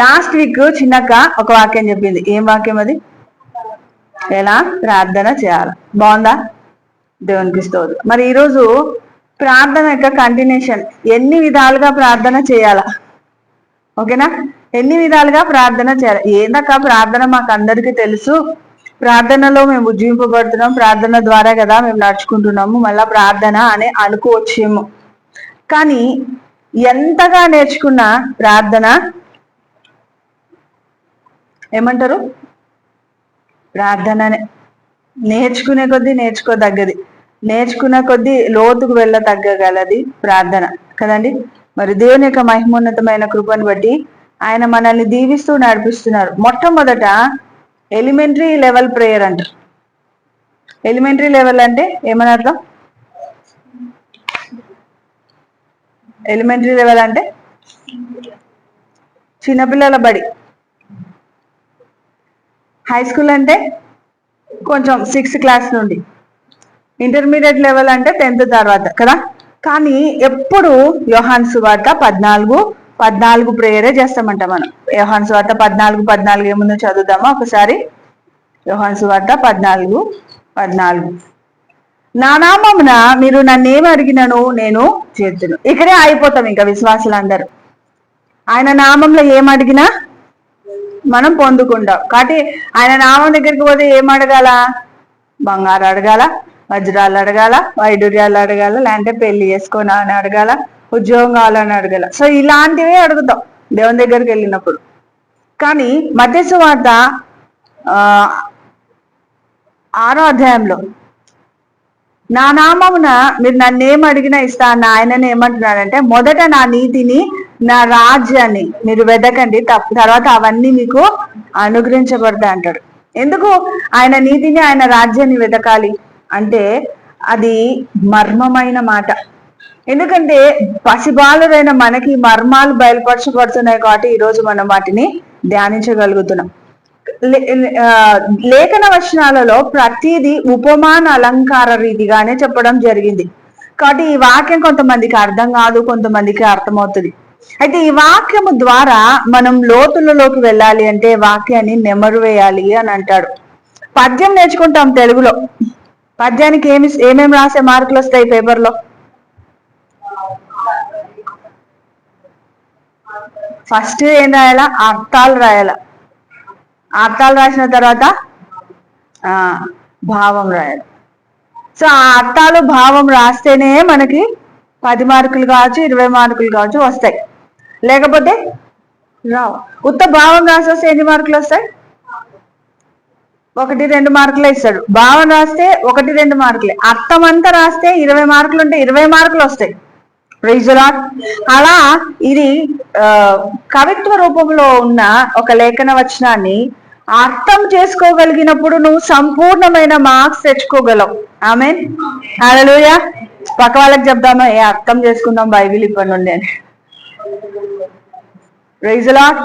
Last week చిన్నక్క ఒక వాక్యం చెప్పింది. ఏం వాక్యం అది? ఎలా ప్రార్థన చేయాలి. బాగుందా? దేవునికి స్తోత్రం. మరి ఈరోజు ప్రార్థన యొక్క కంటిన్యూషన్, ఎన్ని విధాలుగా ప్రార్థన చేయాలా? ఓకేనా? ఎన్ని విధాలుగా ప్రార్థన చేయాలి. ఏందక్క ప్రార్థన మాకు అందరికీ తెలుసు, ప్రార్థనలో మేము ఉజ్జీవింపబడుతున్నాం, ప్రార్థన ద్వారా కదా మేము నడుచుకుంటున్నాము, మళ్ళా ప్రార్థన అని అనుకోవచ్చేమో. కానీ ఎంతగా నేర్చుకున్నా ప్రార్థన ఏమంటారు, ప్రార్థననే. నేర్చుకునే కొద్దీ నేర్చుకోదగ్గది, నేర్చుకునే కొద్దీ లోతుకు వెళ్ళ తగ్గగలది ప్రార్థన కదండి. మరి దేవుని యొక్క మహిమోన్నతమైన కృపను బట్టి ఆయన మనల్ని దీవిస్తూ నడిపిస్తున్నారు. మొట్టమొదట ఎలిమెంటరీ లెవెల్ ప్రేయర్ అంటారు. ఎలిమెంటరీ లెవెల్ అంటే ఏమని అర్థం? ఎలిమెంటరీ లెవెల్ అంటే చిన్నపిల్లల బడి. హై స్కూల్ అంటే కొంచెం 6th క్లాస్ నుండి. ఇంటర్మీడియట్ లెవెల్ అంటే 10th తర్వాత కదా. కానీ ఎప్పుడు యోహాను సువార్త 14 ప్రేయరే చేస్తామంట మనం. యోహాను సువార్త 14 ఏముందో చదువుదామా ఒకసారి. యోహాను సువార్త 14 నా నామమున మీరు నన్నేమి అడిగినను నేను చేతును. ఇక్కడే అయిపోతాం ఇంకా విశ్వాసులందరూ. ఆయన నామంలో ఏం అడిగినా మనం పొందుకుంటాం. కాబట్టి ఆయన నామం దగ్గరికి పోతే ఏం అడగాల? బంగారు అడగాల, వజ్రాలు అడగాల, వైడూర్యాలు అడగాల, లేదంటే పెళ్లి చేసుకోనా అని అడగాల, ఉద్యోగం కావాలని అడగాల. సో ఇలాంటివే అడుగుతాం దేవుని దగ్గరికి వెళ్ళినప్పుడు. కానీ మత్తయి సువార్త 6వ అధ్యాయంలో నా నామమున మీరు నన్నేం అడిగినా ఇస్తా అన్న ఆయనని ఏమంటున్నాడంటే, మొదట నా నీతిని నా రాజ్యాన్ని మీరు వెదకండి, తర్వాత అవన్నీ మీకు అనుగ్రహించబడతాయి అంటాడు. ఎందుకు ఆయన నీతిని ఆయన రాజ్యాన్ని వెతకాలి అంటే అది మర్మమైన మాట. ఎందుకంటే పసిబాలురైన మనకి మర్మాలు బయలుపరచబడుతున్నాయి కాబట్టి ఈరోజు మనం వాటిని ధ్యానించగలుగుతున్నాం. లేఖన వచనాలలో ప్రతిదీ ఉపమాన అలంకార రీతిగానే చెప్పడం జరిగింది. కాబట్టి ఈ వాక్యం కొంతమందికి అర్థం కాదు, కొంతమందికి అర్థమవుతుంది. అయితే ఈ వాక్యము ద్వారా మనం లోతులలోకి వెళ్ళాలి అంటే వాక్యాన్ని నెమరు వేయాలి అని అంటాడు. పద్యం నేర్చుకుంటాం తెలుగులో. పద్యానికి ఏమేమి రాసే మార్కులు వస్తాయి పేపర్లో? ఫస్ట్ ఏం రాయాలా? అర్థాలు రాయాలా. అర్థాలు రాసిన తర్వాత భావం రాయాలి. సో ఆ అర్థాలు భావం రాస్తేనే మనకి 10 మార్కులు కావచ్చు, 20 మార్కులు కావచ్చు వస్తాయి. లేకపోతే రావు. ఉత్త భావం రాసేస్తే ఎన్ని మార్కులు వస్తాయి? 1-2 మార్కులే ఇస్తాడు. భావం రాస్తే 1-2 మార్కులే. అర్థం అంతా రాస్తే 20 మార్కులు ఉంటే 20 మార్కులు వస్తాయి. Praise the Lord. అలా ఇది కవిత్వ రూపంలో ఉన్న ఒక లేఖన వచనాన్ని అర్థం చేసుకోగలిగినప్పుడు నువ్వు సంపూర్ణమైన మార్క్స్ తెచ్చుకోగలవు. ఆమేన్, హల్లెలూయా. పక్క వాళ్ళకి చెప్దామా, అర్థం చేసుకుందాం బైబిల్ ఇప్పటి నుండి అని. Praise the Lord.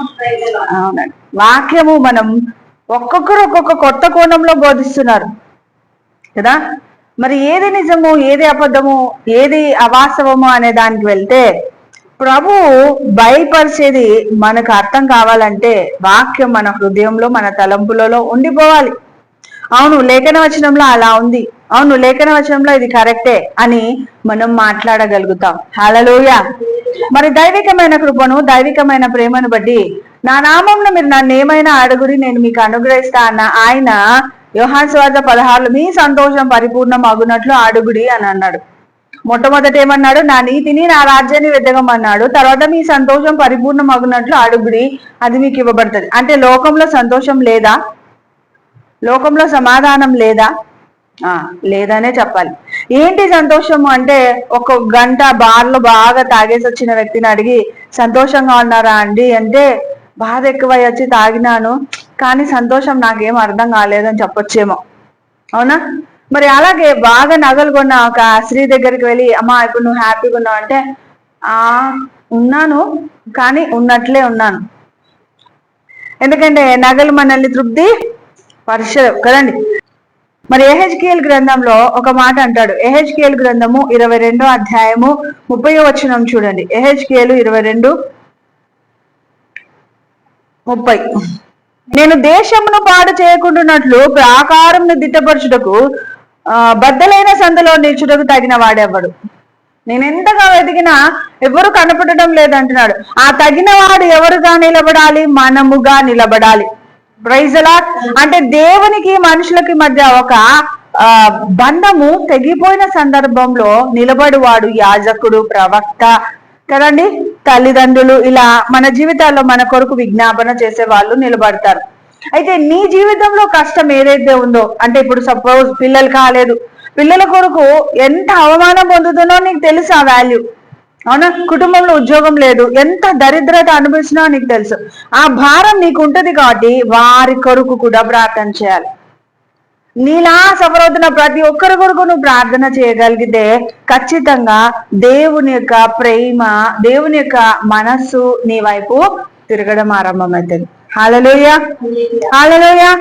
అవునండి, వాక్యము మనం ఒక్కొక్కరు ఒక్కొక్క కొత్త కోణంలో బోధిస్తున్నారు కదా. మరి ఏది నిజము, ఏది అబద్ధము, ఏది అవాస్తవము అనే దానికి వెళ్తే ప్రభు బయలుపరిచేది మనకు అర్థం కావాలంటే వాక్యం మన హృదయంలో, మన తలంపులలో ఉండిపోవాలి. అవును లేఖన వచనంలో అలా ఉంది, అవును లేఖన వచనంలో ఇది కరెక్టే అని మనం మాట్లాడగలుగుతాం. హల్లెలూయా. మరి దైవికమైన కృపను, దైవికమైన ప్రేమను బట్టి నా నామంలో మీరు నన్ను ఏమైనా అడుగురి నేను మీకు అనుగ్రహిస్తా అన్న ఆయన యోహాను సువార్త 16 మీ సంతోషం పరిపూర్ణం అగునట్లు అడుగుడి అని అన్నాడు. మొట్టమొదట ఏమన్నాడు? నా నీతిని నా రాజ్యాన్ని వెతకమన్నాడు. తర్వాత మీ సంతోషం పరిపూర్ణం అగునట్లు అడుగుడి, అది మీకు ఇవ్వబడుతుంది. అంటే లోకంలో సంతోషం లేదా? లోకంలో సమాధానం లేదా? లేదనే చెప్పాలి. ఏంటి సంతోషము అంటే, ఒక గంట బార్లో బాగా తాగేసి వచ్చిన వ్యక్తిని అడిగి సంతోషంగా ఉన్నారా అండి అంటే, బాధ ఎక్కువై వచ్చి తాగినాను కానీ సంతోషం నాకేం అర్థం కాలేదని చెప్పొచ్చేమో. అవునా? మరి అలాగే బాగా నగలు కొన్న ఒక స్త్రీ దగ్గరికి వెళ్ళి, అమ్మా ఇప్పుడు నువ్వు హ్యాపీగా ఉన్నావు అంటే, ఉన్నాను కానీ ఉన్నట్లే ఉన్నాను. ఎందుకంటే నగలు మనల్ని తృప్తి పరచవు కదండి. మరి యెహెజ్కేలు గ్రంథంలో ఒక మాట అంటాడు. యెహెజ్కేలు గ్రంథము 22వ అధ్యాయము 30వ వచనం చూడండి. యెహెజ్కేలు 22 30. నేను దేశమును పాడు చేయకుండానట్లు ప్రాకారంను దిట్టపరచుటకు బద్దలైన సందులో నిల్చుటకు తగిన వాడెవడు. నేను ఎంతగా వెతికినా ఎవరు కనపడటం లేదంటున్నాడు. ఆ తగిన వాడు ఎవరుగా నిలబడాలి? మనముగా నిలబడాలి. Praise Lord. అంటే దేవునికి మనుషులకి మధ్య ఒక బంధము తెగిపోయిన సందర్భంలో నిలబడువాడు యాజకుడు, ప్రవక్త కదండి, తల్లిదండ్రులు. ఇలా మన జీవితాల్లో మన కొరకు విజ్ఞాపన చేసే వాళ్ళు నిలబడతారు. అయితే నీ జీవితంలో కష్టం ఏదైతే ఉందో, అంటే ఇప్పుడు సపోజ్ పిల్లలు కాలేదు, పిల్లల కొరకు ఎంత అవమానం పొందుతుందో నీకు తెలుసు ఆ వాల్యూ. అవునా? కుటుంబంలో ఉద్యోగం లేదు, ఎంత దరిద్రత అనుభవించినా నీకు తెలుసు. ఆ భారం నీకు ఉంటది కాబట్టి వారి కొరకు కూడా ప్రార్థన చేయాలి. నీలా సఫర్ అవుతున్న ప్రతి ఒక్కరి కొరకు నువ్వు ప్రార్థన చేయగలిగితే ఖచ్చితంగా దేవుని యొక్క ప్రేమ, దేవుని యొక్క మనస్సు నీ వైపు తిరగడం ఆరంభమవుతుంది. హల్లెలూయా, హల్లెలూయా.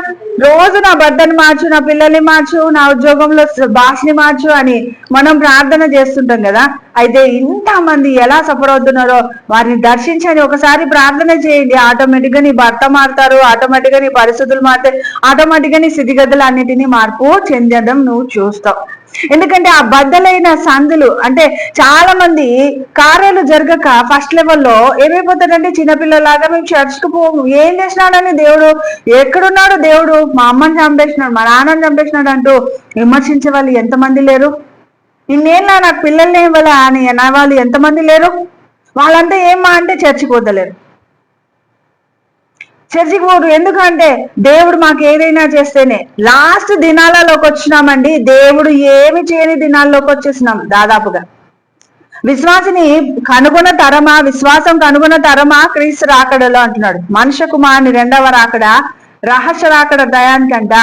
రోజు నా భర్తని మార్చు, నా పిల్లల్ని మార్చు, నా ఉద్యోగంలో భాషని మార్చు అని మనం ప్రార్థన చేస్తుంటాం కదా. అయితే ఇంతమంది ఎలా సఫర్ అవుతున్నారో వారిని దర్శించని ఒకసారి ప్రార్థన చేయండి. ఆటోమేటిక్ గా నీ భర్త మారుతారు, ఆటోమేటిక్ గా నీ పరిస్థితులు మారుతాయి, ఆటోమేటిక్ గా నీ స్థితిగతులు అన్నిటినీ మార్పు చెందడం నువ్వు చూస్తావు. ఎందుకంటే ఆ బద్దలైన సందులు, అంటే చాలా మంది కార్యాలు జరగక ఫస్ట్ లెవెల్లో ఏమైపోతాడంటే చిన్నపిల్లలాగా మేము చర్చ్కి పోము, ఏం చేసినాడని దేవుడు, ఎక్కడున్నాడు దేవుడు, మా అమ్మని చంపేసినాడు, మా నాన్నని చంపేసినాడు అంటూ విమర్శించే వాళ్ళు ఎంతమంది లేరు? ఇన్నేళ్ళ నాకు పిల్లల్ని ఇవ్వాల అని అనే వాళ్ళు ఎంతమంది లేరు? వాళ్ళంతా ఏమా అంటే చర్చికి పోతలేరు, చర్చికి పోరు. ఎందుకంటే దేవుడు మాకు ఏదైనా చేస్తేనే. లాస్ట్ దినాలలోకి వచ్చినామండి, దేవుడు ఏమి చేయని దినాల్లోకి వచ్చేసినాం దాదాపుగా. విశ్వాసిని కనుగొన్న తరమా, విశ్వాసం కనుగొన్న తరమా క్రీస్తు రాకడలో అంటున్నాడు. మనుష్య కుమారుని రెండవ రాకడ, రహస్య రాకడ దయానికంట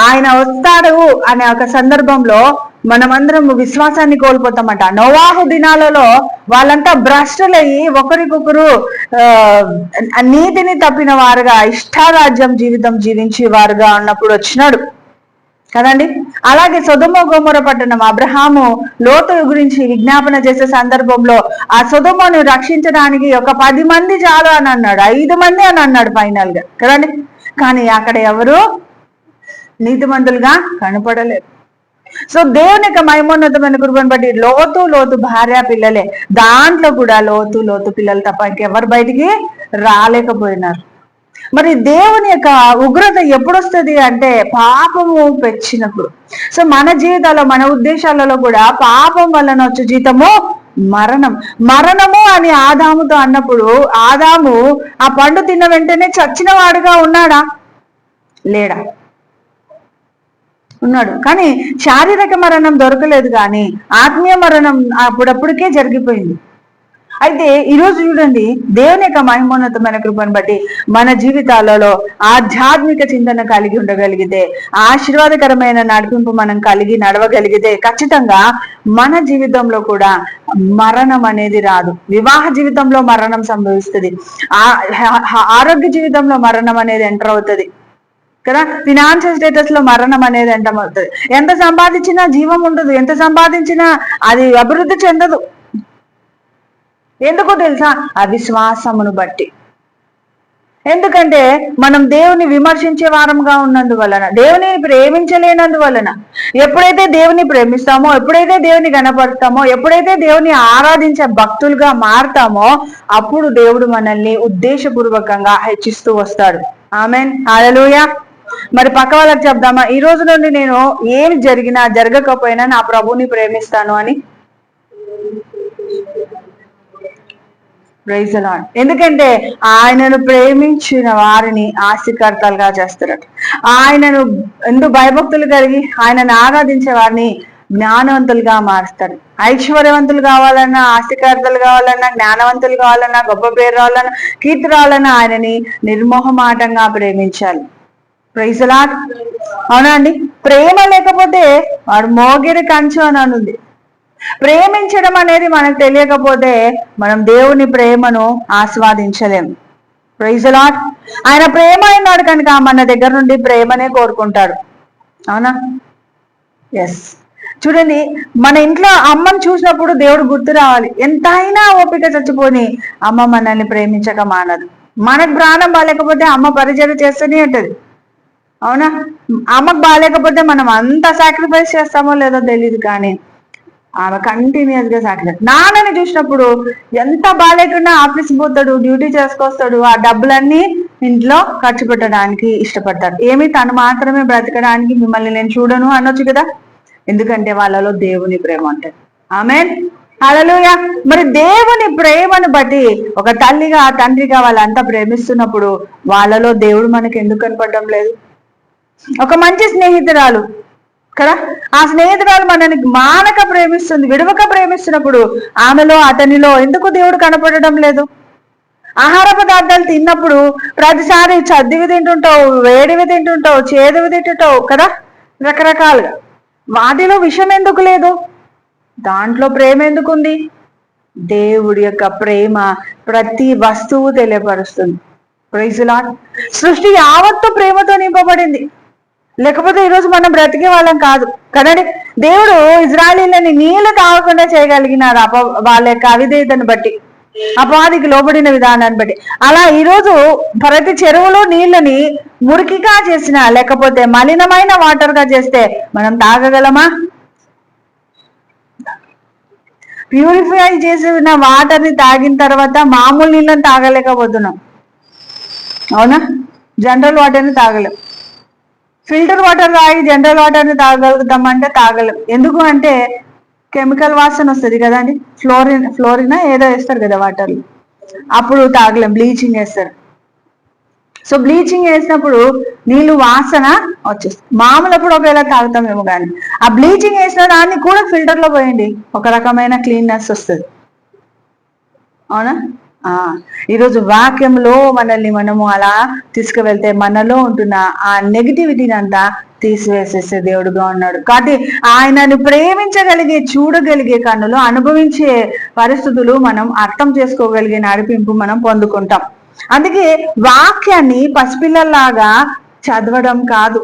ఆయన వస్తాడు అనే ఒక సందర్భంలో మనమందరం విశ్వాసాన్ని కోల్పోతామట. నోవాహు దినాలలో వాళ్ళంతా భ్రష్టులయ్యి ఒకరికొకరు నీతిని తప్పిన వారుగా ఇష్టారాజ్యం జీవితం జీవించే వారుగా ఉన్నప్పుడు వచ్చినాడు కదండి. అలాగే సొదొమ గొమొర పట్టణం, అబ్రహాము లోతు గురించి విజ్ఞాపన చేసే సందర్భంలో ఆ సొదొమను రక్షించడానికి ఒక 10 మంది చాలు అని అన్నాడు, 5 మంది అని అన్నాడు ఫైనల్ గా కదండి. కానీ అక్కడ ఎవరు నీతిమంతులుగా కనపడలేదు. సో దేవుని యొక్క మహిమోన్నతమైన కృపను బట్టి లోతు భార్య పిల్లలే, దాంట్లో కూడా లోతు పిల్లలు తప్ప ఇంకెవరు బయటికి రాలేకపోయినారు. మరి దేవుని యొక్క ఉగ్రత ఎప్పుడు వస్తుంది అంటే పాపము పెంచినప్పుడు. సో మన జీవితాల్లో, మన ఉద్దేశాలలో కూడా పాపం వలన వచ్చే జీతము మరణము అని ఆదాముతో అన్నప్పుడు, ఆదాము ఆ పండు తిన్న వెంటనే చచ్చిన వాడుగా ఉన్నాడా? లేడా? ఉన్నాడు. కానీ శారీరక మరణం దొరకలేదు, కానీ ఆత్మీయ మరణం అప్పుడప్పుడికే జరిగిపోయింది. అయితే ఈరోజు చూడండి, దేవుని యొక్క మహిమోన్నతమైన కృపను బట్టి మన జీవితాలలో ఆధ్యాత్మిక చింతన కలిగి ఉండగలిగితే, ఆశీర్వాదకరమైన నడిపింపు మనం కలిగి నడవగలిగితే ఖచ్చితంగా మన జీవితంలో కూడా మరణం అనేది రాదు. వివాహ జీవితంలో మరణం సంభవిస్తుంది, ఆరోగ్య జీవితంలో మరణం అనేది ఎంటర్ అవుతుంది కదా. ఫినాన్షియల్ స్టేటస్ లో మరణం అనేది ఎంటర్ అవుతుంది. ఎంత సంపాదించినా జీవం ఉండదు, ఎంత సంపాదించినా అది అభివృద్ధి చెందదు. ఎందుకో తెలుసా? అవిశ్వాసమును బట్టి. ఎందుకంటే మనం దేవుని విమర్శించే వారంగా ఉన్నందువలన, దేవుని ప్రేమించలేనందువలన. ఎప్పుడైతే దేవుని ప్రేమిస్తామో, ఎప్పుడైతే దేవుని గణపరుస్తామో, ఎప్పుడైతే దేవుని ఆరాధించే భక్తులుగా మారుతామో అప్పుడు దేవుడు మనల్ని ఉద్దేశపూర్వకంగా హెచ్చిస్తూ వస్తాడు. ఆమేన్, హల్లెలూయా. మరి పక్క వాళ్ళకి చెప్దామా, ఈ రోజు నుండి నేను ఏమి జరిగినా జరగకపోయినా నా ప్రభువుని ప్రేమిస్తాను అని? Praise the Lord. ఎందుకంటే ఆయనను ప్రేమించిన వారిని ఆస్తికర్తలుగా చేస్తారట. ఆయనను ఎందు భయభక్తులు కలిగి ఆయనను ఆరాధించే వారిని జ్ఞానవంతులుగా మారుస్తారు. ఐశ్వర్యవంతులు కావాలన్నా, ఆస్తికర్తలు కావాలన్నా, జ్ఞానవంతులు కావాలన్నా, గొప్ప పేరు రావాలన్నా, కీర్తి రావాలన్నా ఆయనని నిర్మోహమాటంగా ప్రేమించాలి. Praise the Lord. అవునా అండి? ప్రేమ లేకపోతే వాడు మోగిరి కంచు అని అనుంది. ప్రేమించడం అనేది మనకు తెలియకపోతే మనం దేవుని ప్రేమను ఆస్వాదించలేం. Praise the lord. ఆయన ప్రేమ అయినాడు కనుక మన దగ్గర నుండి ప్రేమనే కోరుకుంటాడు. అవునా? ఎస్. చూడండి, మన ఇంట్లో అమ్మని చూసినప్పుడు దేవుడు గుర్తు రావాలి. ఎంతైనా ఓపిక చచ్చిపోని అమ్మ మనల్ని ప్రేమించక మానదు. మనకు ప్రాణం బాగాలేకపోతే అమ్మ పరిచయం చేస్తూనే ఉంటుంది, అవునా? అమ్మకు బాగాలేకపోతే మనం అంత సాక్రిఫైస్ చేస్తామో లేదో తెలియదు, కానీ ఆమె కంటిన్యూస్ గా సాక్రిఫైస్. నాన్నని చూసినప్పుడు ఎంత బాగాలేకుండా ఆఫీస్ పోతాడు, డ్యూటీ చేసుకొస్తాడు, ఆ డబ్బులన్నీ ఇంట్లో ఖర్చు పెట్టడానికి ఇష్టపడతాడు. ఏమి తను మాత్రమే బ్రతకడానికి మిమ్మల్ని నేను చూడను అనొచ్చు కదా, ఎందుకంటే వాళ్ళలో దేవుని ప్రేమ ఉంటుంది. ఆమేన్, హల్లెలూయా. మరి దేవుని ప్రేమను బట్టి ఒక తల్లిగా తండ్రిగా వాళ్ళంతా ప్రేమిస్తున్నప్పుడు వాళ్ళలో దేవుడు మనకి ఎందుకు కనపడడం లేదు? ఒక మంచి స్నేహితురాలు కదా, ఆ స్నేహితురాలు మనని మానక ప్రేమిస్తుంది, విడవక ప్రేమిస్తున్నప్పుడు ఆమెలో అతనిలో ఎందుకు దేవుడు కనపడడం లేదు? ఆహార పదార్థాలు తిన్నప్పుడు ప్రతిసారి చద్దివి తింటుంటావు, వేడివి తింటుంటావు, చేదువి తింటుంటావు కదా, రకరకాలుగా. వాటిలో విషం ఎందుకు లేదు? దాంట్లో ప్రేమ ఎందుకుంది? దేవుడి యొక్క ప్రేమ ప్రతి వస్తువు తెలియపరుస్తుంది. Praise lord. సృష్టి యావత్తు ప్రేమతో నింపబడింది, లేకపోతే ఈరోజు మనం బ్రతికే వాళ్ళం కాదు కదండి. దేవుడు ఇజ్రాయలీలని నీళ్లు తాగకుండా చేయగలిగినారు వాళ్ళ యొక్క అవిధేయతను బట్టి, అపవాదికి లోబడిన విధానాన్ని బట్టి. అలా ఈరోజు ప్రతి చెరువులో నీళ్ళని మురికిగా చేసిన, లేకపోతే మలినమైన వాటర్ గా చేస్తే మనం తాగగలమా? ప్యూరిఫై చేసిన వాటర్ని తాగిన తర్వాత మామూలు నీళ్ళని తాగలేకపోతున్నాం, అవునా? జనరల్ వాటర్ని తాగలేం. ఫిల్టర్ వాటర్ తాగి జనరల్ వాటర్ని తాగలుగుతామంటే తాగలేం. ఎందుకు అంటే కెమికల్ వాసన వస్తుంది కదండి, ఫ్లోరినా ఏదో వేస్తారు కదా వాటర్లు, అప్పుడు తాగలేం. బ్లీచింగ్ వేస్తారు. సో బ్లీచింగ్ వేసినప్పుడు నీళ్ళు వాసన వచ్చేస్తుంది. మామూలప్పుడు ఒకవేళ తాగుతామేమో, కానీ ఆ బ్లీచింగ్ వేసిన దాన్ని కూడా ఫిల్టర్లో పోయండి, ఒక రకమైన క్లీన్నెస్ వస్తుంది, అవునా? ఈరోజు వాక్యంలో మనల్ని మనము అలా తీసుకువెళ్తే మనలో ఉంటున్న ఆ నెగిటివిటీని అంతా తీసివేసేసే దేవుడుగా ఉన్నాడు. కాబట్టి ఆయనను ప్రేమించగలిగే, చూడగలిగే కన్నులు, అనుభవించే పరిస్థితులు, మనం అర్థం చేసుకోగలిగే నడిపింపు మనం పొందుకుంటాం. అందుకే వాక్యాన్ని పసిపిల్లల్లాగా చదవడం కాదు,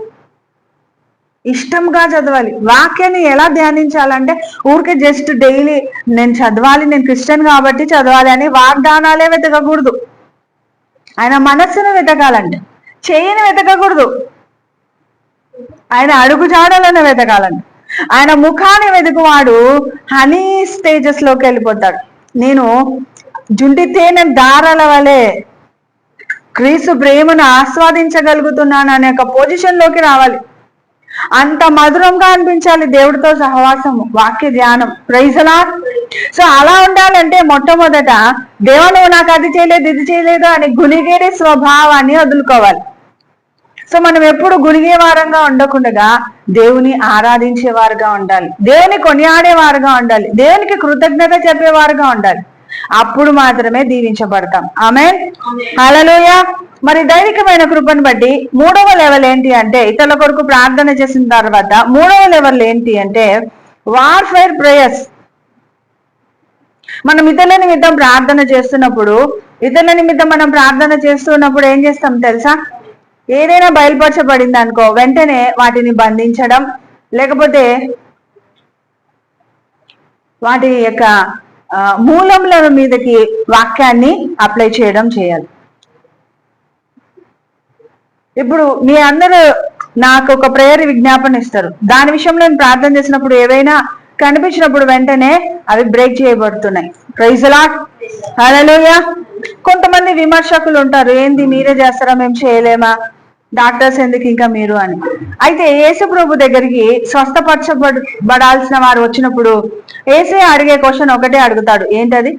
ఇష్టంగా చదవాలి. వాక్యాన్ని ఎలా ధ్యానించాలంటే ఊరికే జస్ట్ డైలీ నేను చదవాలి, నేను క్రిస్టియన్ కాబట్టి చదవాలి అని వాగ్దానాలే వెతకకూడదు. ఆయన మనస్సును వెతకాలంటే, చేయని వెతకకూడదు, ఆయన అడుగు జాడలను వెతకాలంటే. ఆయన ముఖాన్ని వెతుకువాడు హనీ స్టేజెస్ లోకి వెళ్ళిపోతాడు. నేను జుంటి తేనె దారాల వలె క్రీస్తు ప్రేమను ఆస్వాదించగలుగుతున్నాను అనే ఒక పొజిషన్ లోకి రావాలి. అంత మధురంగా అనిపించాలి దేవుడితో సహవాసము, వాక్య ధ్యానం. Praise lord. సో అలా ఉండాలంటే మొట్టమొదట దేవుడు నాకు అది చేయలేదు, ఇది చేయలేదు అని గునిగేరే స్వభావాన్ని వదులుకోవాలి. సో మనం ఎప్పుడు గునిగే వారంగా ఉండకుండా దేవుని ఆరాధించేవారుగా ఉండాలి, దేవుని కొనియాడేవారుగా ఉండాలి, దేవునికి కృతజ్ఞత చెప్పేవారుగా ఉండాలి. అప్పుడు మాత్రమే దీవించబడతాం. ఆమేన్, హల్లెలూయా. మరి దైవికమైన కృపను బట్టి మూడవ లెవెల్ ఏంటి అంటే, ఇతరుల కొరకు ప్రార్థన చేసిన తర్వాత మూడవ లెవెల్ ఏంటి అంటే వార్ఫేర్ ప్రేయర్స్. మనం ఇతరుల నిమిత్తం ప్రార్థన చేస్తున్నప్పుడు, మనం ప్రార్థన చేస్తున్నప్పుడు ఏం చేస్తాం తెలుసా? ఏదైనా బయలుపరచబడింది అనుకో, వెంటనే వాటిని బంధించడం, లేకపోతే వాటి యొక్క మూలముల మీదకి వాక్యాన్ని అప్లై చేయడం చేయాలి. ఇప్పుడు మీ అందరూ నాకు ఒక ప్రేయర్ విజ్ఞాపన ఇస్తారు, దాని విషయంలో నేను ప్రార్థన చేసినప్పుడు ఏవైనా కనిపించినప్పుడు వెంటనే అవి బ్రేక్ చేయబడుతున్నాయి. ప్రైజ్ లార్డ్, హల్లెలూయా. కొంతమంది విమర్శకులు ఉంటారు, ఏంది మీరే చేస్తారా, మేము చేయలేమా, డాక్టర్స్ ఎందుకు ఇంకా మీరు అని. అయితే యేసు ప్రభు దగ్గరికి స్వస్థపరచబడాల్సిన వారు వచ్చినప్పుడు యేసే అడిగే క్వశ్చన్ ఒకటే అడుగుతాడు, ఏంటది?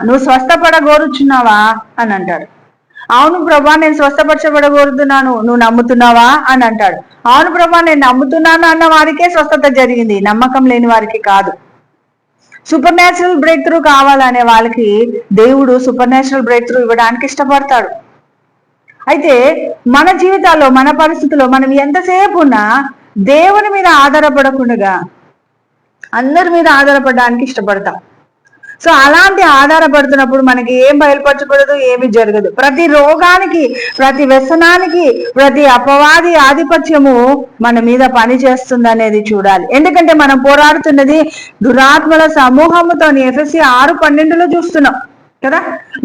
నువ్వు స్వస్థపడగోరుచున్నావా అని అంటాడు. అవును ప్రభా నేను స్వస్థపరచబడగోరుతున్నాను, నువ్వు నమ్ముతున్నావా అని అంటాడు. అవును ప్రభా నేను నమ్ముతున్నాను అన్న వారికే స్వస్థత జరిగింది, నమ్మకం లేని వారికి కాదు. సూపర్ న్యాచురల్ బ్రేక్ త్రూ కావాలనే వాళ్ళకి దేవుడు సూపర్ న్యాచురల్ బ్రేక్ త్రూ ఇవ్వడానికి ఇష్టపడతాడు. అయితే మన జీవితాల్లో, మన పరిస్థితుల్లో మనం ఎంతసేపు ఉన్నా దేవుని మీద ఆధారపడకుండా అందరి మీద ఆధారపడడానికి ఇష్టపడతాం. సో అలాంటి ఆధారపడుతున్నప్పుడు మనకి ఏం బయలుపరచకూడదు, ఏమి జరగదు. ప్రతి రోగానికి, ప్రతి వ్యసనానికి, ప్రతి అపవాది ఆధిపత్యము మన మీద పని చేస్తుంది అనేది చూడాలి. ఎందుకంటే మనం పోరాడుతున్నది దురాత్మల సమూహముతో. ఎఫెసీ 6:12 చూస్తున్నాం. కదా.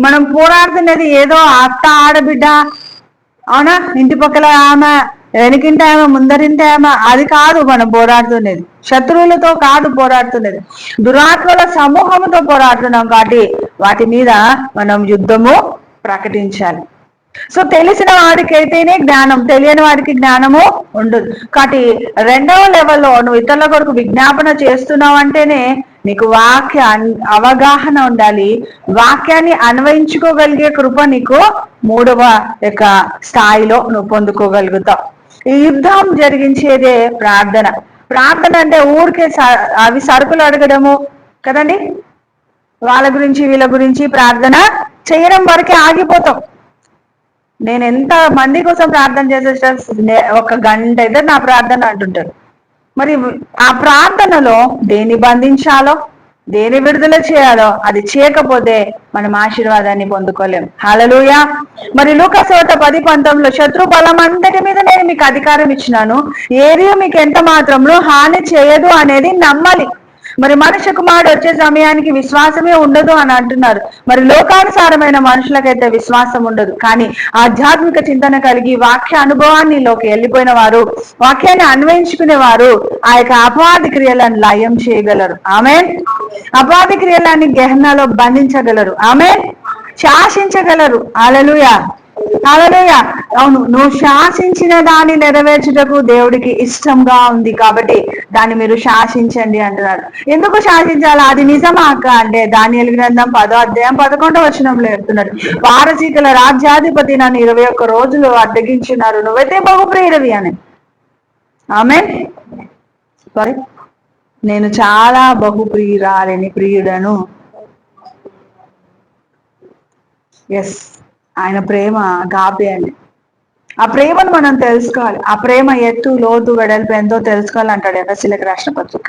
మనం పోరాడుతున్నది ఏదో అత్త ఆడబిడ్డ, అవునా, ఇంటి పక్కల ఆమె, వెనకింటి ఆమె, ముందరింటి ఆమె, అది కాదు మనం పోరాడుతున్నది. శత్రువులతో కాదు పోరాడుతున్నది, దురాత్మల సమూహంతో పోరాడుతున్నాం. కాబట్టి వాటి మీద మనం యుద్ధము ప్రకటించాలి. సో తెలిసిన వాడికి అయితేనే జ్ఞానం, తెలియని వాడికి జ్ఞానము ఉండదు. కాబట్టి రెండవ లెవెల్లో నువ్వు ఇతరుల కొరకు విజ్ఞాపన చేస్తున్నావు అంటేనే నీకు వాక్య అవగాహన ఉండాలి. వాక్యాన్ని అన్వయించుకోగలిగే కృప నీకు మూడవ యొక్క స్థాయిలో నువ్వు పొందుకోగలుగుతావు. ఈ యుద్ధం జరిగించేదే ప్రార్థన. ప్రార్థన అంటే ఊరికే అవి సరుకులు అడగడము కదండి, వాళ్ళ గురించి వీళ్ళ గురించి ప్రార్థన చేయడం వరకే ఆగిపోతాం. నేను ఎంత మంది కోసం ప్రార్థన చేసే, ఒక గంట అయితే నా ప్రార్థన అంటుంటారు. మరి ఆ ప్రార్థనలో దేన్ని బంధించాలో, దేని విడుదల చేయాలో అది చేయకపోతే మనం ఆశీర్వాదాన్ని పొందుకోలేం. హల్లెలూయా. మరి లూకాసు వార్త 10:19 శత్రు బలం అంతటి మీద నేను మీకు అధికారం ఇచ్చినాను, ఏది మీకు ఎంత మాత్రంలో హాని చేయదు అనేది నమ్మాలి. మరి మనుష్య కుమారుడు వచ్చే సమయానికి విశ్వాసమే ఉండదు అని అంటున్నారు. మరి లోకానుసారమైన మనుషులకైతే విశ్వాసం ఉండదు, కానీ ఆధ్యాత్మిక చింతన కలిగి వాక్య అనుభవాన్నిలోకి వెళ్ళిపోయిన వారు, వాక్యాన్ని అన్వయించుకునే వారు ఆ యొక్క అపవాది క్రియలను లయం చేయగలరు. ఆమేన్. అపవాది క్రియలని గెహనాలో బంధించగలరు. ఆమేన్. శాసించగలరు. హల్లెలూయా, హల్లెలూయా. అవును, నువ్వు శాసించిన దాన్ని నెరవేర్చుటకు దేవుడికి ఇష్టంగా ఉంది, కాబట్టి దాన్ని మీరు శాసించండి అంటున్నారు. ఎందుకు శాసించాలి? అది నిజమా అక్క అంటే దానియేలు గ్రంథం 10:11 చెప్తున్నారు. పారసీకుల రాజ్యాధిపతి నన్ను 21 రోజులు అడ్డగించున్నారు, నువ్వైతే బహుప్రియుడివి అని. ఆమేన్. సారీ, నేను చాలా బహుప్రియురాలిని, ప్రియుడను. ఎస్, ఆయన ప్రేమ గాపే అండి. ఆ ప్రేమను మనం తెలుసుకోవాలి. ఆ ప్రేమ ఎత్తు లోతు వెడల్పు ఎంతో తెలుసుకోవాలి అంటాడు ఎఫెసీయులకు రాసిన పత్రిక.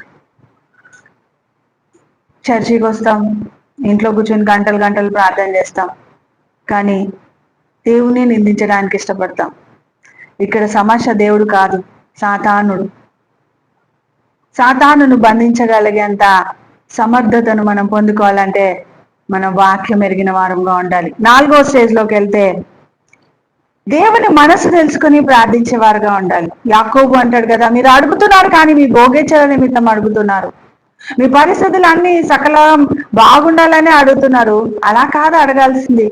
చర్చికి వస్తాం, ఇంట్లో కూర్చొని గంటలు గంటలు ప్రార్థన చేస్తాం, కానీ దేవుని నిందించడానికి ఇష్టపడతాం. ఇక్కడ సమస్య దేవుడు కాదు, సాతానుడు. సాతానును బంధించగలిగేంత సమర్థతను మనం పొందుకోవాలంటే మన వాక్యం ఎరిగిన వారంగా ఉండాలి. 4వ స్టేజ్లోకి వెళ్తే దేవుని మనసు తెలుసుకుని ప్రార్థించేవారుగా ఉండాలి. యాకోబు అంటాడు కదా, మీరు అడుగుతున్నారు కానీ మీ భోగేచ్ఛల నిమిత్తం అడుగుతున్నారు, మీ పరిస్థితులు అన్ని సకలం బాగుండాలని అడుగుతున్నారు. అలా కాదు అడగాల్సింది,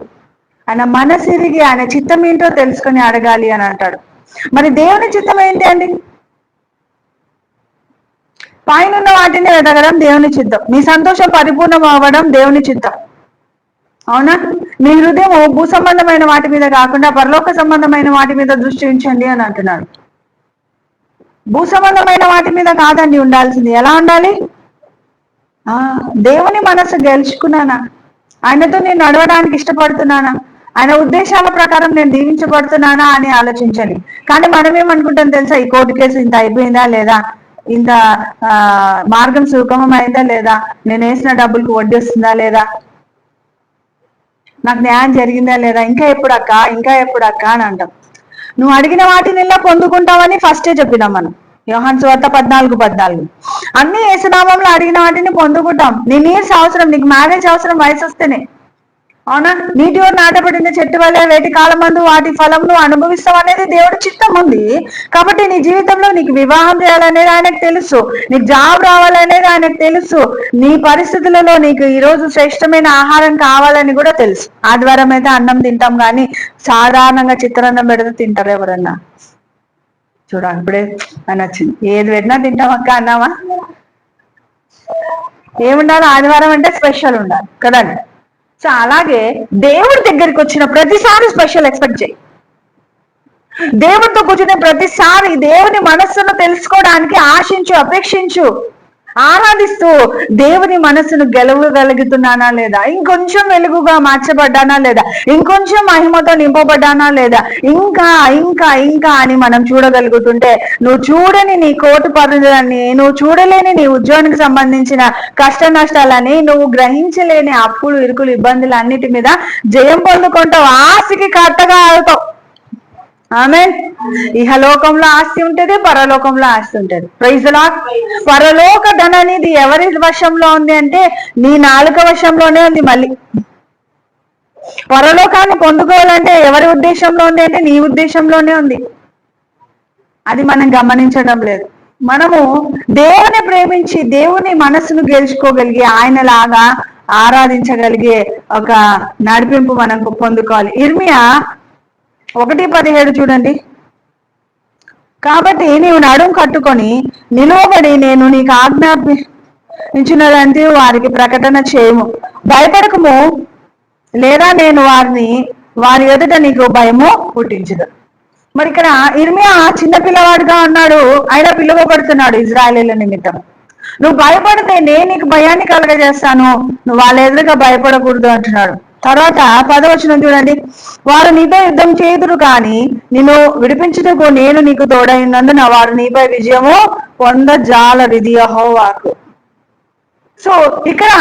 ఆయన మనసు ఎరిగి ఆయన చిత్తం ఏంటో తెలుసుకొని అడగాలి అని అంటాడు. మరి దేవుని చిత్తం ఏంటి అండి? పైన వాటిని వెతకడం దేవుని చిత్తం, నీ సంతోషం పరిపూర్ణం అవ్వడం దేవుని చిత్తం. అవునా? మీ హృదయం భూ సంబంధమైన వాటి మీద కాకుండా పరలోక సంబంధమైన వాటి మీద దృష్టి ఉంచండి అని అంటున్నాడు. భూ సంబంధమైన వాటి మీద కాదండి ఉండాల్సింది. ఎలా ఉండాలి? దేవుని మనసు గెలుచుకున్నానా, ఆయనతో నేను నడవడానికి ఇష్టపడుతున్నానా, ఆయన ఉద్దేశాల ప్రకారం నేను దీవించబడుతున్నానా అని ఆలోచించాలి. కానీ మనం ఏమనుకుంటాం తెలుసా, ఈ కోర్టు కేసు ఇంత అయిపోయిందా లేదా, ఇంత మార్గం సుగమమైందా లేదా, నేను వేసిన డబ్బులకు వడ్డీ వస్తుందా లేదా, నాకు న్యాయం జరిగిందా లేదా, ఇంకా ఎప్పుడు అక్క అని అంటాం. నువ్వు అడిగిన వాటిని ఇలా పొందుకుంటావని ఫస్టే చెప్పినాం మనం, యోహాను సువార్త 14:14. అన్ని యేసునామంలో అడిగిన వాటిని పొందుకుంటాం. నీ నీడ్స్ అవసరం, నీకు మ్యారేజ్ అవసరం వయసు వస్తేనే, అవునా? నీటి నాటబడిన చెట్టు వల్ల వేటి కాలమందు వాటి ఫలం నువ్వు అనుభవిస్తావు అనేది దేవుడి చిత్తం ఉంది. కాబట్టి నీ జీవితంలో నీకు వివాహం చేయాలనేది ఆయనకు తెలుసు, నీకు జాబ్ రావాలనేది ఆయనకు తెలుసు, నీ పరిస్థితులలో నీకు ఈరోజు శ్రేష్టమైన ఆహారం కావాలని కూడా తెలుసు. ఆదివారం అయితే అన్నం తింటాం, కానీ సాధారణంగా చిత్రాన్నం పెడితే తింటారు ఎవరన్నా? చూడండి, ఇప్పుడే అని వచ్చింది, ఏది పెట్టినా తింటాం అక్క అన్నామా? ఏముండాలి? ఆదివారం అంటే స్పెషల్ ఉండాలి కదండి. సో అలాగే దేవుడి దగ్గరికి వచ్చిన ప్రతిసారి స్పెషల్ ఎక్స్పెక్ట్ చేయి. దేవుడితో కూర్చునే ప్రతిసారి దేవుని మనస్సును తెలుసుకోవడానికి ఆశించు, అపేక్షించు, ఆరాధిస్తూ దేవుని మనస్సును గెలవగలుగుతున్నానా లేదా, ఇంకొంచెం వెలుగుగా మార్చబడ్డానా లేదా, ఇంకొంచెం మహిమతో నింపబడ్డానా లేదా, ఇంకా ఇంకా ఇంకా అని మనం చూడగలుగుతుంటే, నువ్వు చూడని నీ కోర్టు పరిధులని, నువ్వు చూడలేని నీ ఉద్యోగానికి సంబంధించిన కష్ట నష్టాలని, నువ్వు గ్రహించలేని అప్పులు ఇరుకులు ఇబ్బందులు అన్నిటి మీద జయం పొందుకుంటావు, ఆశకి కట్టగా అవుతావు. ఆమేన్. ఇహలోకంలో ఆస్తి ఉంటుంది, పరలోకంలో ఆస్తి ఉంటుంది. Praise the Lord. పరలోక ధనం అనేది ఎవరి వశంలో ఉంది అంటే నీ నాలుక వశంలోనే ఉంది. మళ్ళీ పరలోకాన్ని పొందుకోవాలంటే ఎవరి ఉద్దేశంలో ఉంది అంటే నీ ఉద్దేశంలోనే ఉంది. అది మనం గమనించడం లేదు. మనము దేవుని ప్రేమించి దేవుని మనసును గెలుచుకోగలిగి ఆయనలాగా ఆరాధించగలిగే ఒక నడిపింపు మనం పొందుకోవాలి. ఇర్మియా 1:17 చూడండి. కాబట్టి నీవు నడుం కట్టుకొని నిలువబడి నేను నీకు ఆజ్ఞాపించినదంటే వారికి ప్రకటన చేయము, భయపడకము, లేదా నేను వారి ఎదుట నీకు భయము పుట్టించదు. మరి ఇక్కడ ఇర్మియా చిన్న పిల్లవాడుగా ఉన్నాడు, ఆయన పిలువబడుతున్నాడు ఇజ్రాయేలీల నిమిత్తం. నువ్వు భయపడితే నేను నీకు భయాన్ని కలగజేస్తాను, నువ్వు వాళ్ళ ఎదురుగా భయపడకూడదు అంటున్నాడు. తర్వాత 10వ వచనం చూడండి. వారు నీపై యుద్ధం చేయుదురు కానీ నిన్ను విడిపించుటకు నేను నీకు తోడైనందున వారు నీపై విజయము పొందజాలరిది యెహోవాకు. సో ఇక్కడ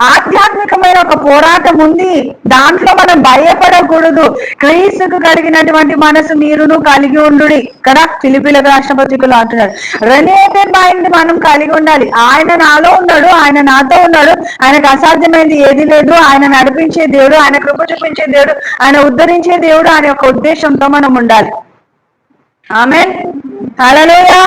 ఆధ్యాత్మికమైన ఒక పోరాటం ఉంది, దాంట్లో మనం భయపడకూడదు. క్రీస్తుకు కలిగినటువంటి మనసు మీరును కలిగి ఉండుడి కదా ఫిలిప్పీలకు రాసిన పత్రికలో అంటున్నాడు. రెనేటెడ్ మైండ్ మనం కలిగి ఉండాలి. ఆయన నాలో ఉన్నాడు, ఆయన నాతో ఉన్నాడు, ఆయనకు అసాధ్యమైనది ఏది లేదు, ఆయన నడిపించే దేవుడు, ఆయన కృప చూపించే దేవుడు, ఆయన ఉద్ధరించే దేవుడు అనే ఒక ఉద్దేశంతో మనం ఉండాలి. ఆమేన్, హల్లెలూయా.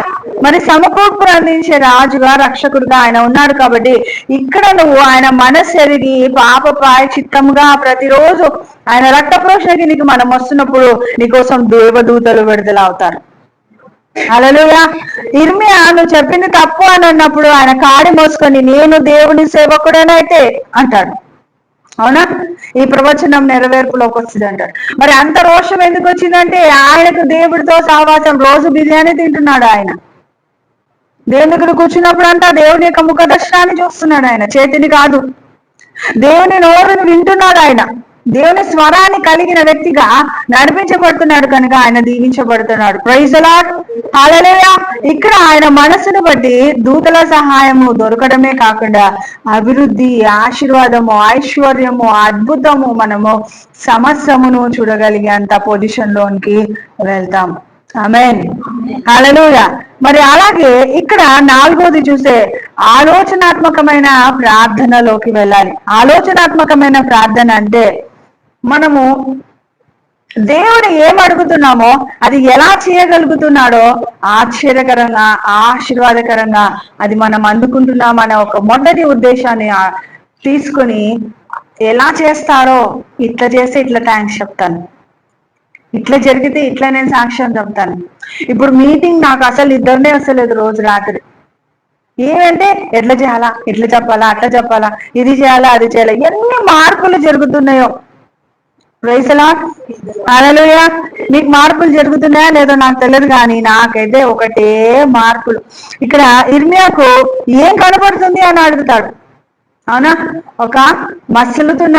మరి సమకూర్పు అందించే రాజుగా రక్షకుడుగా ఆయన ఉన్నాడు. కాబట్టి ఇక్కడ నువ్వు ఆయన మనస్సు ఎరిగి పాప ప్రాయశ్చిత్తముగా ప్రతిరోజు ఆయన రక్త ప్రోక్షణకి మనం వస్తున్నప్పుడు నీకోసం దేవదూతలు విడుదల అవుతారు. హల్లెలూయా. ఇర్మియా నువ్వు చెప్పింది తప్పు అని అన్నప్పుడు ఆయన కాడి మోసుకొని నేను దేవుని సేవకుడనైతే అంటాడు. అవునా, ఈ ప్రవచనం నెరవేర్పులోకి వచ్చింది అంటాడు. మరి అంత రోషం ఎందుకు వచ్చిందంటే ఆయనకు దేవుడితో సహవాసం, రోజు బిర్యానీ తింటున్నాడు ఆయన. దేవుని దగ్గర కూర్చున్నప్పుడు అంతా దేవుని యొక్క ముఖ దర్శనాన్ని చూస్తున్నాడు ఆయన, చేతిని కాదు. దేవుని నోరుని వింటున్నాడు ఆయన, దేవుని స్వరాన్ని కలిగిన వ్యక్తిగా నడిపించబడుతున్నాడు కనుక ఆయన దీవించబడుతున్నాడు. ప్రైజ్ ది లార్డ్, హల్లెలూయా. ఇక్కడ ఆయన మనసును బట్టి దూతల సహాయము దొరకడమే కాకుండా అభివృద్ధి, ఆశీర్వాదము, ఐశ్వర్యము, అద్భుతము, మనము సమస్యమును చూడగలిగే అంత పొజిషన్ లోనికి వెళ్తాం. ఆమేన్, హల్లెలూయా. మరి అలాగే ఇక్కడ 4వది చూస్తే ఆలోచనాత్మకమైన ప్రార్థనలోకి వెళ్ళాలి. ఆలోచనాత్మకమైన ప్రార్థన అంటే మనము దేవుడు ఏం అడుగుతున్నామో అది ఎలా చేయగలుగుతున్నాడో ఆశ్చర్యకరంగా, ఆశీర్వాదకరంగా అది మనం అందుకుంటున్నామనే ఒక మొదటి ఉద్దేశాన్ని తీసుకుని ఎలా చేస్తారో, ఇట్లా చేస్తే ఇట్లా థ్యాంక్స్ చెప్తాను, ఇట్లా జరిగితే ఇట్లా నేను సాక్ష్యం చెప్తాను. ఇప్పుడు మీటింగ్ నాకు అసలు ఇద్దరినే వస్తలేదు రోజు రాత్రి. ఏమంటే ఎట్లా చేయాలా, ఎట్లా చెప్పాలా, అట్లా చెప్పాలా, ఇది చేయాలా, అది చేయాలా, ఎన్ని మార్పులు జరుగుతున్నాయో. ప్రైజ్ ది లార్డ్, హల్లెలూయా. మీకు మార్పులు జరుగుతున్నాయా లేదో నాకు తెలియదు, కానీ నాకైతే ఒకటే మార్పులు. ఇక్కడ ఇర్మియాకు ఏం కనపడుతుంది అని అడుగుతాడు. అవునా, ఒక మసలుతున్న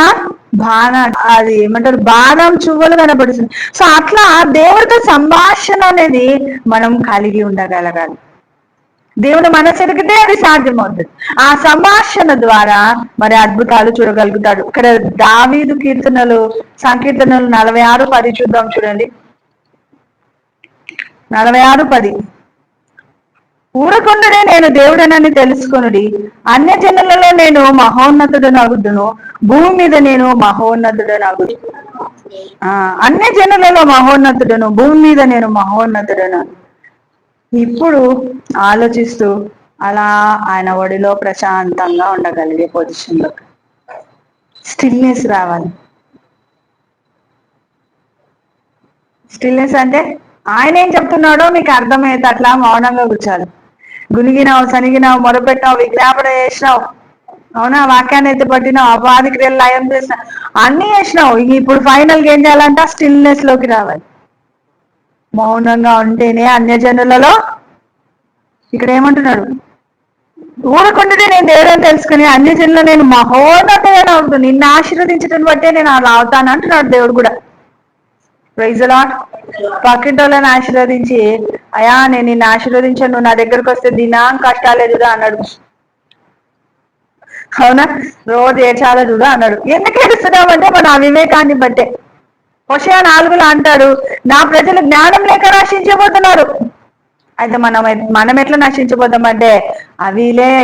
అది ఏమంటారు, బాదం చువ్వలు కనపడుతుంది. సో అట్లా దేవుడితో సంభాషణ అనేది మనం కలిగి ఉండగలగాలి. దేవుడు మనసు ఎరిగితే అది సాధ్యమవుతుంది. ఆ సంభాషణ ద్వారా మరి అద్భుతాలు చూడగలుగుతాడు. ఇక్కడ దావీదు సంకీర్తనలు 46:10 చూద్దాం. చూడండి, 46:10. ఊరకుండనే నేను దేవుడనని తెలుసుకొనుడి, అన్య జనులలో నేను మహోన్నతుడనగుదును, భూమి మీద నేను మహోన్నతుడనగుదు. అన్య జనులలో మహోన్నతుడను, భూమి మీద నేను మహోన్నతుడను. ఇప్పుడు ఆలోచిస్తూ అలా ఆయన ఒడిలో ప్రశాంతంగా ఉండగలిగే పొజిషన్లో స్టిల్నెస్ రావాలి. స్టిల్నెస్ అంటే ఆయన ఏం చెప్తున్నాడో మీకు అర్థమైతే అట్లా మౌనంగా కూర్చోాలి. గునిగినావు, సనిగినావు, మొరపెట్టావు, విజ్ఞాపన చేసినావు, అవునా, వాక్యాన్ని ఎత్తిపట్టినావు, అపాధి క్రియలు లయం చేసినావు, అన్ని చేసినావు. ఇప్పుడు ఫైనల్గా ఏం చేయాలంటే స్టిల్నెస్ లోకి రావాలి. మౌనంగా ఉంటేనే అన్యజనులలో, ఇక్కడ ఏమంటున్నాడు, ఊరకుండానే నేను దేవుడని తెలుసుకుని అన్యజనులు నేను మహోన్నతమైన అవుతుంది, నిన్ను ఆశీర్వదించడం బట్టే నేను అలా అవుతాను అంటున్నాడు దేవుడు కూడా. Praise the lord. పక్కింటోళ్ళని ఆశీర్వదించి, అయా నేను నిన్ను ఆశీర్వదించాను, నువ్వు నా దగ్గరకు వస్తే దినాం కష్టాలే చూడా అన్నాడు. అవునా, రోజు ఏడ్చాలో చూడా అన్నాడు. ఎందుకు ఏడుస్తున్నామంటే మన అవివేకాన్ని బట్టే. హోషేయ 4:4 అంటాడు, నా ప్రజలు జ్ఞానం లేక నశించబోతున్నారు. అయితే మనం ఎట్లా నశించిపోతామంటే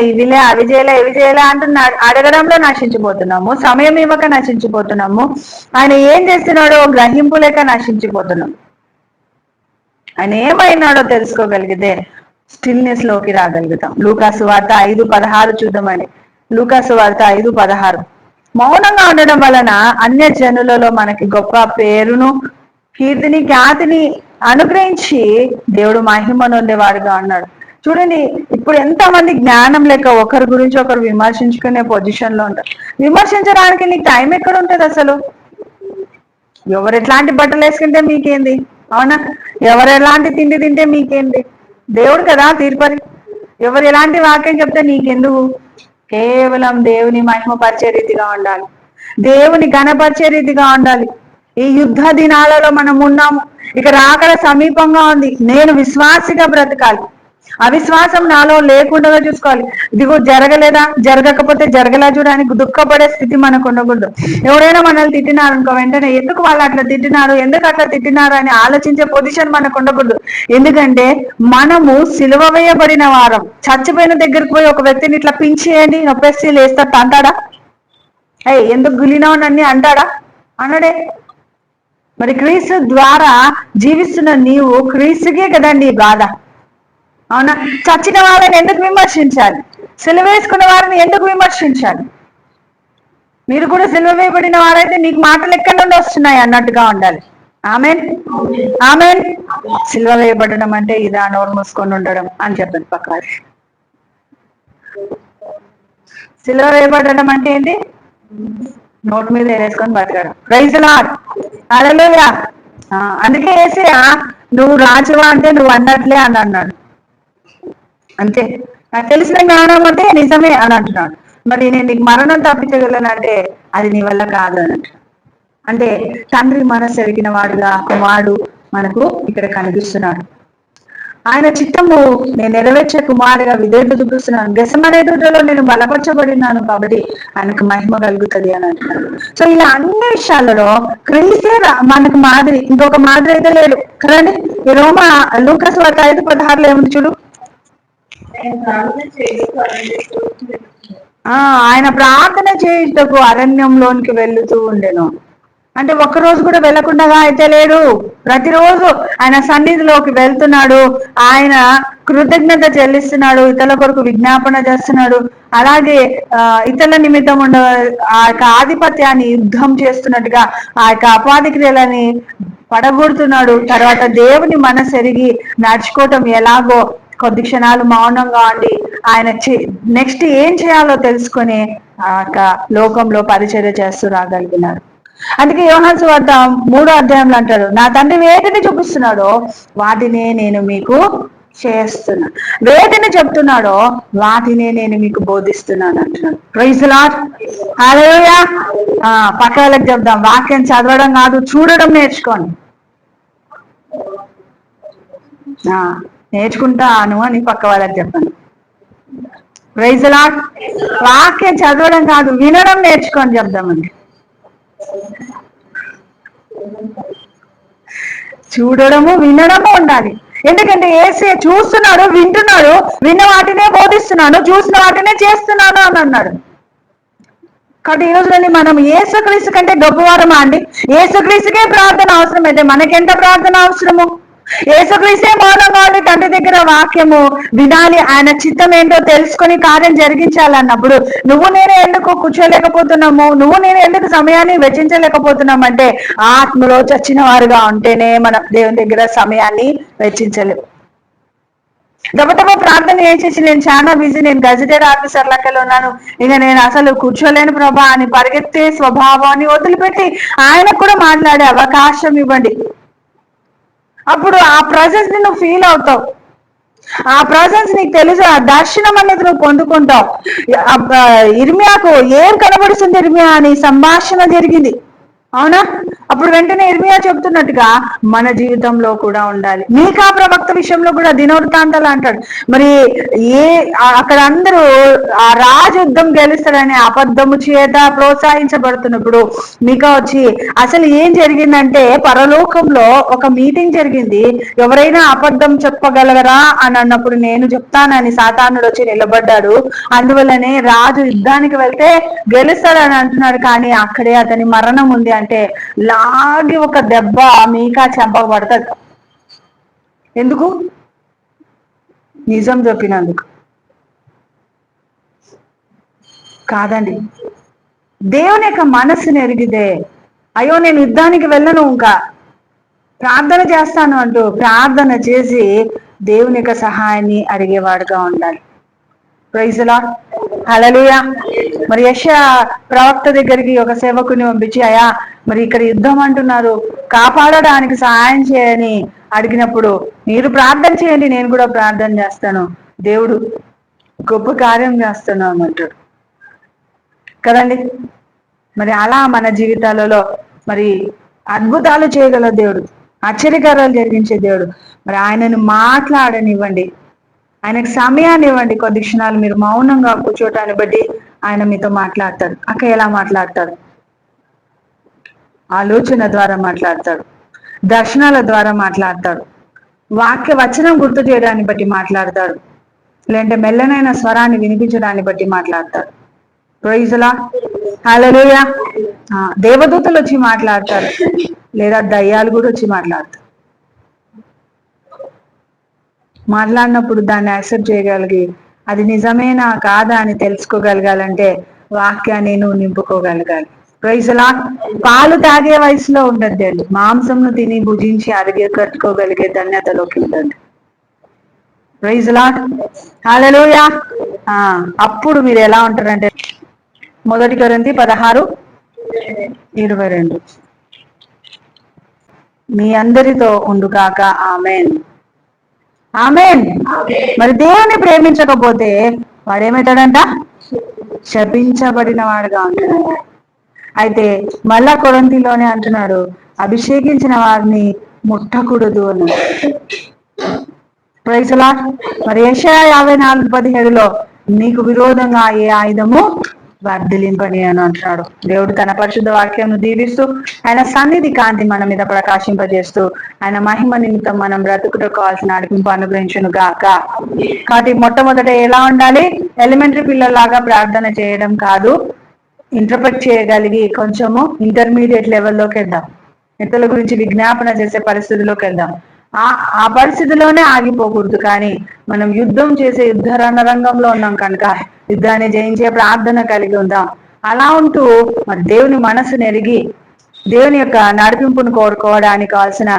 ఇవిలే అవి చేయలే ఇవి చేయలే అంటున్నా అడగడంలో నశించిపోతున్నాము, సమయం ఇవ్వక నశించిపోతున్నాము. ఆయన ఏం చేస్తున్నాడో గ్రహింపు లేక నశించిపోతున్నాం. ఆయన ఏమైనాడో తెలుసుకోగలిగితే స్టిల్నెస్ లోకి రాగలుగుతాం. లూకాసు వార్త 5:16 చూద్దామండి. లూకాసు వార్త 5:16. మౌనంగా ఉండడం వలన అన్య జనులలో మనకి గొప్ప పేరును కీర్తిని ఖ్యాతిని అనుగ్రహించి దేవుడు మహిమ నొందేవాడుగా అన్నాడు. చూడండి, ఇప్పుడు ఎంతమంది జ్ఞానం లేక ఒకరి గురించి ఒకరు విమర్శించుకునే పొజిషన్ లో ఉంటారు. విమర్శించడానికి నీకు టైం ఎక్కడ ఉంటుంది అసలు? ఎవరు ఎట్లాంటి బట్టలు వేసుకుంటే మీకేంది? అవునా? ఎవరు ఎలాంటి తిండి తింటే మీకేంది? దేవుడు కదా తీర్పరి. ఎవరు ఎలాంటి వాక్యం చెప్తే నీకెందుకు? కేవలం దేవుని మహిమపరిచే రీతిగా ఉండాలి, దేవుని ఘనపరిచే రీతిగా ఉండాలి. ఈ యుద్ధ దినాలలో మనం ఉన్నాము. ఇక రాకడ సమీపంగా ఉంది. నేను విశ్వాసిగా బ్రతకాలి. అవిశ్వాసం నాలో లేకుండా చూసుకోవాలి. ఇదిగో జరగలేదా, జరగకపోతే జరగలా చూడడానికి దుఃఖపడే స్థితి మనకు ఉండకూడదు. ఎవరైనా మనల్ని తిట్టినారు అనుకో, వెంటనే ఎందుకు వాళ్ళు అట్లా తిట్టినారు, ఎందుకు అట్లా తిట్టినారు అని ఆలోచించే పొజిషన్ మనకు ఉండకూడదు. ఎందుకంటే మనము సిలువ వేయబడిన వారం. చచ్చిపోయిన దగ్గరికి పోయి ఒక వ్యక్తిని ఇట్లా పించేయండి, నొప్పేసి లేస్తా అంటాడా? ఎందుకు గులినావు నన్ను అంటాడా? అనడే. మరి క్రీస్తు ద్వారా జీవిస్తున్న నీవు క్రీస్తుకే కదండి బాధ. అవునా? చచ్చిన వారిని ఎందుకు విమర్శించాలి? సిలువ వేసుకున్న వారిని ఎందుకు విమర్శించాలి? మీరు కూడా సిలువ వేయబడిన వారైతే నీకు మాటలు ఎక్కడి నుండి వస్తున్నాయి అన్నట్టుగా ఉండాలి. Amen, amen. సిలువ వేయబడడం అంటే ఇదా, నోరు మూసుకొని ఉండడం అని చెప్పండి పక్క. సిలువ వేయబడడం అంటే ఏంటి? నోట్ మీద వేసుకొని బతకడం. ప్రైజ్ ది లార్డ్, హల్లెలూయా. అందుకే యేసయ్య నువ్వు రాజువా అంటే నువ్వు అన్నట్లే అని అన్నాడు. అంతే, నాకు తెలిసిన జ్ఞానం అంటే నిజమే అని అంటున్నాడు. మరి నేను నీకు మరణం తప్పించగలనంటే అది నీ వల్ల కాదు అన్నట్టు. అంటే తండ్రి మనసు ఎరిగిన వాడుగా కుమారుడు మనకు ఇక్కడ కనిపిస్తున్నాడు. ఆయన చిత్తము నేను నెరవేర్చే కుమారుగా విధేయత చూపిస్తున్నాను. గెసమనే తోటలో నేను బలపరచబడినాను కాబట్టి ఆయనకు మహిమ కలుగుతుంది అని అంటున్నాడు. సో ఇలా అన్ని విషయాలలో క్రీస్తే మనకు మాదిరి, ఇంకొక మాదిరి అయితే లేదు కదండి. ఈ లూకాసు వార్త 5:16 ఏముంది చూడు. ఆయన ప్రార్థన చేయుటకు అరణ్యంలోనికి వెళ్తూ ఉండెను. అంటే ఒక్కరోజు కూడా వెళ్లకుండా అయితే లేడు. ప్రతిరోజు ఆయన సన్నిధిలోకి వెళ్తున్నాడు. ఆయన కృతజ్ఞత చెల్లిస్తున్నాడు, ఇతరుల కొరకు విజ్ఞాపన చేస్తున్నాడు. అలాగే ఇతరుల నిమిత్తం ఆ యొక్క ఆధిపత్యాన్ని యుద్ధం చేస్తున్నట్టుగా ఆ యొక్క అపాధి క్రియలని పడగొడుతున్నాడు. తర్వాత దేవుని మనసు ఎరిగి నడుచుకోవటం ఎలాగో కొద్ది క్షణాలు మౌనంగా ఉండి ఆయన నెక్స్ట్ ఏం చేయాలో తెలుసుకొని ఆ యొక్క లోకంలో పరిచర్య చేస్తూ రాగలిగినాడు. అందుకే యోహాను సువార్త 3వ అధ్యాయంలో అంటాడు, నా తండ్రి వేటిని చూపిస్తున్నాడో వాటినే నేను మీకు చేస్తున్నా, వేటిని చెప్తున్నాడో వాటినే నేను మీకు బోధిస్తున్నాను అంటున్నాడు. ప్రైజ్ ది లార్డ్, హల్లెలూయా. పక్క వాళ్ళకి చెప్దాం, వాక్యం చదవడం కాదు చూడడం నేర్చుకోండి. నేర్చుకుంటాను అని పక్క వాళ్ళకి చెప్పండి. Praise the Lord. వాక్యం చదవడం కాదు వినడం నేర్చుకొని చెప్దామండి. చూడడము వినడము ఉండాలి. ఎందుకంటే యేసయ్య చూస్తున్నాడు, వింటున్నాడు, విన్న వాటినే బోధిస్తున్నాడు, చూసిన వాటినే చేస్తున్నాను అని అన్నాడు. కాబట్టి ఈ రోజులని మనం యేసుక్రీస్తు కంటే గొప్పవారమా అండి? యేసుక్రీస్తుకే ప్రార్థన అవసరం అయితే మనకెంత ప్రార్థన అవసరము? యేసుక్రీస్తే మౌనంగా ఉండి తండ్రి దగ్గర వాక్యము వినాలి, ఆయన చిత్తం ఏంటో తెలుసుకొని కార్యం జరిగించాలన్నప్పుడు నువ్వు నేను ఎందుకు కూర్చోలేకపోతున్నాము, నువ్వు నేను ఎందుకు సమయాన్ని వెచ్చించలేకపోతున్నామంటే ఆత్మలో చచ్చిన వారుగా ఉంటేనే మనం దేవుని దగ్గర సమయాన్ని వెచ్చించలేము. గబగబా ప్రార్థన చేసేసి నేను చాలా బిజీ, నేను గజిటెడ్ ఆఫీసర్ లెక్కలో ఉన్నాను, ఇక నేను అసలు కూర్చోలేను ప్రభా అని పరిగెత్తే స్వభావాన్ని వదిలిపెట్టి ఆయనకు కూడా మాట్లాడే అవకాశం ఇవ్వండి. అప్పుడు ఆ ప్రజెన్స్ ని నువ్వు ఫీల్ అవుతావు, ఆ ప్రజెన్స్ నీకు తెలుసు, ఆ దర్శనం అనేది నువ్వు పొందుకుంటావు. ఇర్మియాకు ఏం కనబడుతుంది? ఇర్మియా అని సంభాషణ జరిగింది, అవునా? అప్పుడు వెంటనే ఇర్మియా చెప్తున్నట్టుగా మన జీవితంలో కూడా ఉండాలి. మీకా ప్రవక్త విషయంలో కూడా దినవృత్తాంతాలు అంటాడు. మరి ఏ అక్కడ అందరూ ఆ రాజు యుద్ధం గెలుస్తాడని అబద్ధము చేత ప్రోత్సహించబడుతున్నప్పుడు మీకా వచ్చి అసలు ఏం జరిగిందంటే పరలోకంలో ఒక మీటింగ్ జరిగింది. ఎవరైనా అబద్ధం చెప్పగలగరా అని అన్నప్పుడు నేను చెప్తానని సాతానుడు వచ్చి నిలబడ్డాడు. అందువల్లనే రాజు యుద్ధానికి వెళ్తే గెలుస్తాడని అంటున్నాడు, కానీ అక్కడే అతని మరణం ఉంది. అంటే లాగి ఒక దెబ్బ మీకా చెంపకు పడుతుంది. ఎందుకు? నిజం చెప్పినందుకు కాదండి. దేవుని యొక్క మనస్సుని ఎరిగితే, అయ్యో నేను యుద్ధానికి వెళ్ళను, ఇంకా ప్రార్థన చేస్తాను అంటూ ప్రార్థన చేసి దేవుని యొక్క సహాయాన్ని అడిగేవాడుగా ఉండాలి. ప్రైజ్ లార్డ్, హల్లెలూయా. మరి యెషయా ప్రవక్త దగ్గరికి ఒక సేవకుని పంపించి, అయ్యా మరి ఇక్కడ యుద్ధం అంటున్నారు, కాపాడడానికి సహాయం చేయని అడిగినప్పుడు మీరు ప్రార్థన చేయండి, నేను కూడా ప్రార్థన చేస్తాను, దేవుడు గొప్ప కార్యం చేస్తున్నాం అంటాడు కదండి. మరి అలా మన జీవితాలలో మరి అద్భుతాలు చేయగల దేవుడు, ఆశ్చర్యకారాలు జరిగించే దేవుడు. మరి ఆయనను మాట్లాడనివ్వండి, ఆయనకు సమయాన్ని ఇవ్వండి. కొద్ది క్షణాలు మీరు మౌనంగా కూర్చోటాన్ని బట్టి ఆయన మీతో మాట్లాడతాడు. అక్క ఎలా మాట్లాడతాడు? ఆలోచన ద్వారా మాట్లాడతాడు, దర్శనాల ద్వారా మాట్లాడతాడు, వాక్య వచనం గుర్తు చేయడాన్ని బట్టి మాట్లాడతాడు, లేదంటే మెల్లనైన స్వరాన్ని వినిపించడాన్ని బట్టి మాట్లాడతాడు. ప్రైజ్ లార్డ్, హల్లెలూయా. దేవదూతలు వచ్చి మాట్లాడతారు, లేదా దయ్యాలు కూడా వచ్చి మాట్లాడతారు. మాట్లాడినప్పుడు దాన్ని యాక్సెప్ట్ చేయగలిగి అది నిజమేనా కాదా అని తెలుసుకోగలగాలంటే వాక్యాన్ని నువ్వు నింపుకోగలగాలి. Praise lord. పాలు తాగే వయసులో ఉండద్దండి, మాంసంను తిని భుజించి అరిగే కట్టుకోగలిగే ధన్యతలోకి ఉంటుంది. ప్రైజ్ లార్డ్, హల్లెలూయా. అప్పుడు మీరు ఎలా ఉంటారంటే 1 కొరింథీ 16:22 మీ అందరితో ఉండుగాక. ఆమేన్, ఆమేన్. మరి దేవుని ప్రేమించకపోతే వాడేమవుతాడంట? శపించబడిన వాడుగా ఉంటాడంట. అయితే మళ్ళా కొరింథీలోనే అంటున్నాడు, అభిషేకించిన వారిని ముట్టకూడదు అని. Praise Lord. మరి యెషయా 54:17 నీకు విరోధంగా ఏ ఆయుధము వర్ధిలింపని అని అంటున్నాడు. దేవుడు తన పరిశుద్ధ వాక్యాన్ని దీవిస్తూ ఆయన సన్నిధి కాంతి మన మీద ప్రకాశింపజేస్తూ ఆయన మహిమ నిమిత్తం మనం బ్రతుకుటకు కావాల్సిన నడిపింపు అనుగ్రహించును గాక. కాబట్టి మొట్టమొదట ఎలా ఉండాలి? ఎలిమెంటరీ పిల్లల్లాగా ప్రార్థన చేయడం కాదు, ఇంటర్ప్రెట్ చేయగలిగి కొంచెము ఇంటర్మీడియట్ లెవెల్లోకి వెళ్దాం, ఇతరుల గురించి విజ్ఞాపన చేసే పరిస్థితిలోకి వెళ్దాం. ఆ పరిస్థితిలోనే ఆగిపోకూడదు, కానీ మనం యుద్ధం చేసే యుద్ధ రణరంగంలో ఉన్నాం కనుక యుద్ధాన్ని జయించే ప్రార్థన కలిగి ఉందాం. అలా ఉంటూ మరి దేవుని మనసును ఎరిగి దేవుని యొక్క నడిపింపును కోరుకోవడానికి కావాల్సిన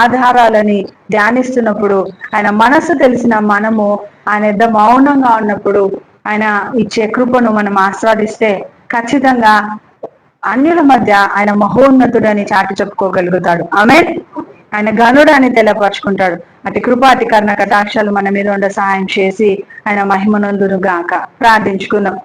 ఆధారాలని ధ్యానిస్తున్నప్పుడు ఆయన మనసు తెలిసిన మనము ఆయన యొద్ద మౌనంగా ఉన్నప్పుడు ఆయన ఇచ్చే కృపను మనం ఆస్వాదిస్తే ఖచ్చితంగా అన్యుల మధ్య ఆయన మహోన్నతుడని చాటి చెప్పుకోగలుగుతాడు. ఆమేన్. ఆయన గనుడని తెలియపరుచుకుంటాడు. అతి కృప అతి కరుణ కటాక్షాలు మన మీద ఉండ సహాయం చేసి ఆయన మహిమనందును గాక. ప్రార్థించుకుందాం.